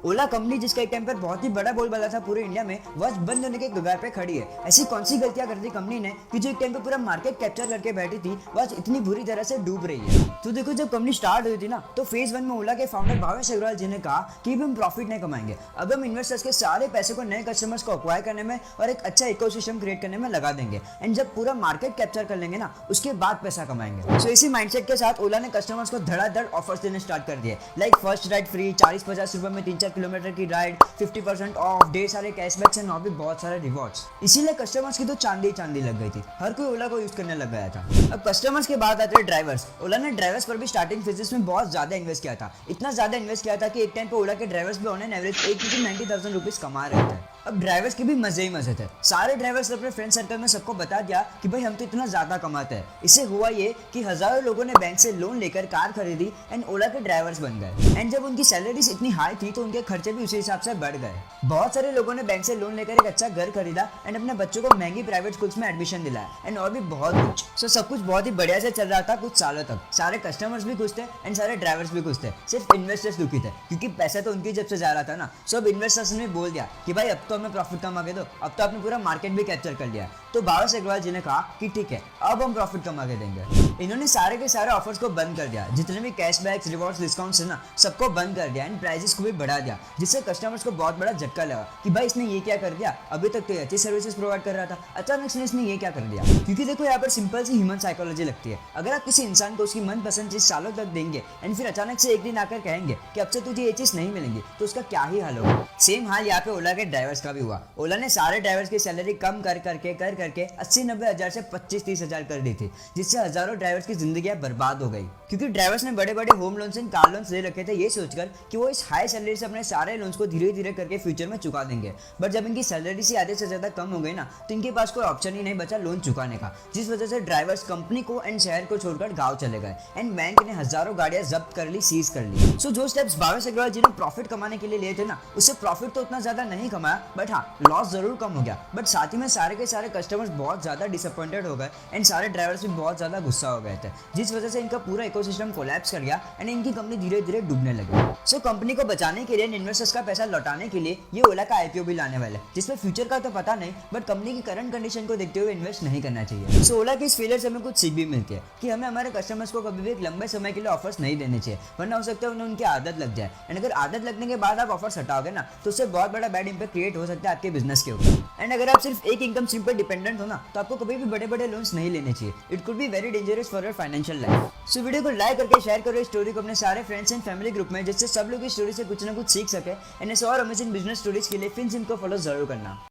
ओला company जिसका एक time पर बहुत ही बड़ा बोलबाला था पूरे इंडिया में, वो आज बंद होने के कगार पे खड़ी है। ऐसी कौन सी गलतियां कर दी कंपनी ने कि जो एक टाइम पे पूरा मार्केट कैप्चर करके बैठी थी, वो आज इतनी बुरी तरह से डूब रही है। तो देखो, जब कंपनी स्टार्ट हुई थी ना, तो फेज 1 में ओला के फाउंडर भावेश अग्रवाल जी ने कहा कि हम प्रॉफिट नहीं कमाएंगे, अब हम इन्वेस्टर्स के सारे पैसे को नए कस्टमर्स को अक्वायर करने में और एक अच्छा इकोसिस्टम क्रिएट करने में लगा देंगे, एंड जब पूरा मार्केट कैप्चर कर लेंगे ना, उसके बाद पैसा कमाएंगे। सो इसी माइंडसेट के साथ ओला ने कस्टमर्स को धड़ाधड़ ऑफर्स देने स्टार्ट कर दिए, लाइक फर्स्ट राइड फ्री, 40-50 रुपए में 3-4 किलोमीटर की राइड, 50% ऑफ, ढेर सारे कैशबैक्स एंड और भी बहुत सारे रिवॉर्ड्स। इसीलिए कस्टमर्स की तो चांदी चांदी लग गई थी, हर कोई ओला को यूज करने लग गया था। अब कस्टमर्स के बाद आते हैं ड्राइवर्स। ओला ने ड्राइवर्स पर भी स्टार्टिंग फेजेस में बहुत ज्यादा इन्वेस्ट किया था, इतना ज्यादा इन्वेस्ट किया था कि एक टाइम पे ओला के ड्राइवर्स भी ऑन एन एवरेज 80,000 रुपीज कमा रहे थे। अब ड्राइवर्स के भी मजे ही मजे थे। सारे ड्राइवर्स अपने फ्रेंड सर्कल में सबको बता दिया कि भाई हम तो इतना ज्यादा कमाते हैं। इससे हुआ ये कि हजारों लोगों ने बैंक से लोन लेकर कार खरीदी एंड ओला के ड्राइवर्स बन गए। एंड जब उनकी सैलरीज इतनी हाई थी तो उनके खर्चे भी उसी हिसाब से बढ़ गए। बहुत सारे लोगों ने बैंक से लोन लेकर एक अच्छा घर खरीदा एंड अपने बच्चों को महंगी प्राइवेट स्कूल्स में एडमिशन दिलाया एंड और भी बहुत कुछ। सो सब कुछ बहुत ही बढ़िया से चल रहा था कुछ सालों तक। सारे कस्टमर्स भी खुश थे एंड सारे ड्राइवर्स भी खुश थे, सिर्फ इन्वेस्टर्स दुखी थे क्योंकि पैसा तो उनकी जेब से जा रहा था ना। सो अब इन्वेस्टर्स ने बोल दिया कि भाई अब तो हमें प्रॉफिट कमा के दो, अब तो आपने पूरा मार्केट भी कैप्चर कर लिया। तो भावेश अग्रवाल जी ने कहा कि ठीक है, अब हम प्रॉफिट कमा के देंगे। इन्होंने सारे के सारे ऑफर्स को बंद कर दिया, जितने भी कैशबैक्स, रिवॉर्ड्स, डिस्काउंट्स है ना, सबको बंद कर दिया एंड प्राइसेस को भी बढ़ा दिया, जिससे कस्टमर्स को बहुत बड़ा झटका लगा कि भाई इसने ये क्या कर दिया, अभी तक तो अच्छी सर्विसेज प्रोवाइड कर रहा था, अचानक से इसने ये क्या कर दिया। क्योंकि देखो, यहाँ पर सिंपल सी ह्यूमन साइकोलॉजी लगती है। अगर आप किसी इंसान को उसकी मनपसंद चीज सालों तक देंगे एंड फिर अचानक से एक दिन आकर कहेंगे कि अब से तुझे ये चीज नहीं मिलेंगी, तो उसका क्या ही हाल होगा। सेम हाल यहाँ पे ओला के ड्राइवर्स का भी हुआ। ओला ने सारे ड्राइवर्स की सैलरी कम कर करके 80-90 हजार से 25-30 हजार कर दी थी, जिससे हजारों ड्राइवर्स की जिंदगी बर्बाद हो गई। क्योंकि ड्राइवर्स ने बड़े बड़े home loans and car loans ले रखे थे, ये सोचकर कि वो इस हाई सैलरी से अपने सारे लोन्स को धीरे धीरे करके फ्यूचर में चुका देंगे। बट जब इनकी सैलरी से आधे से ज्यादा कम हो गई ना, तो इनके पास कोई ऑप्शन ही नहीं बचा लोन चुकाने का, जिस वजह से ड्राइवर्स कंपनी को एंड शहर को छोड़कर गाँव चले गए एंड बैंक ने हजारों गाड़ियां जब्त कर ली, सीज कर ली। सो जो स्टेप्स भावेश अग्रवाल जी ने प्रॉफिट कमाने के लिए लिए थे ना, उससे प्रॉफिट तो उतना ज्यादा नहीं कमाया, बट हाँ, लॉस जरूर कम हो गया। बट साथ ही में सारे के सारे कस्टमर्स बहुत ज्यादा डिसअपॉइंटेड हो गए एंड सारे ड्राइवर्स भी बहुत ज्यादा गुस्सा हो गए थे, जिस वजह से इनका पूरा इकोसिस्टम कोलैप्स कर गया एंड इनकी कंपनी धीरे धीरे डूबने लगी। सो कंपनी को बचाने के लिए, इन्वेस्टर्स का पैसा लौटाने के लिए ये ओला का आईपीओ भी लाने वाले, जिसमें फ्यूचर का तो पता नहीं, बट कंपनी की करंट कंडीशन को देखते हुए इन्वेस्ट नहीं करना चाहिए। सो ओला की इस फेलियर से हमें कुछ सीख भी मिलती है कि हमें हमारे कस्टमर्स को कभी भी एक लंबे समय के लिए ऑफर्स नहीं देने चाहिए, वरना हो सकता है उन्हें उनकी आदत लग जाए। एंड अगर आदत लगने के बाद आप ऑफर्स हटाओगे ना, तो उससे बहुत बड़ा बैड इंपैक्ट क्रिएट हो सकता है आपके बिजनेस के ऊपर। एंड अगर आप सिर्फ एक इनकम स्ट्रीम पर डिपेंडेंट हो ना, तो आपको कभी भी बड़े बड़े लोन्स नहीं लेने चाहिए। It could be very dangerous for your financial life. So video को लाइक करके शेयर करो इस स्टोरी को अपने सारे फ्रेंड्स एंड फैमिली ग्रुप में, जिससे सब लोग इस स्टोरी से कुछ ना कुछ सीख सके। एंड ऐसे और अमेजिंग बिजनेस स्टोरीज के लिए फिनसिम को फॉलो जरूर करना।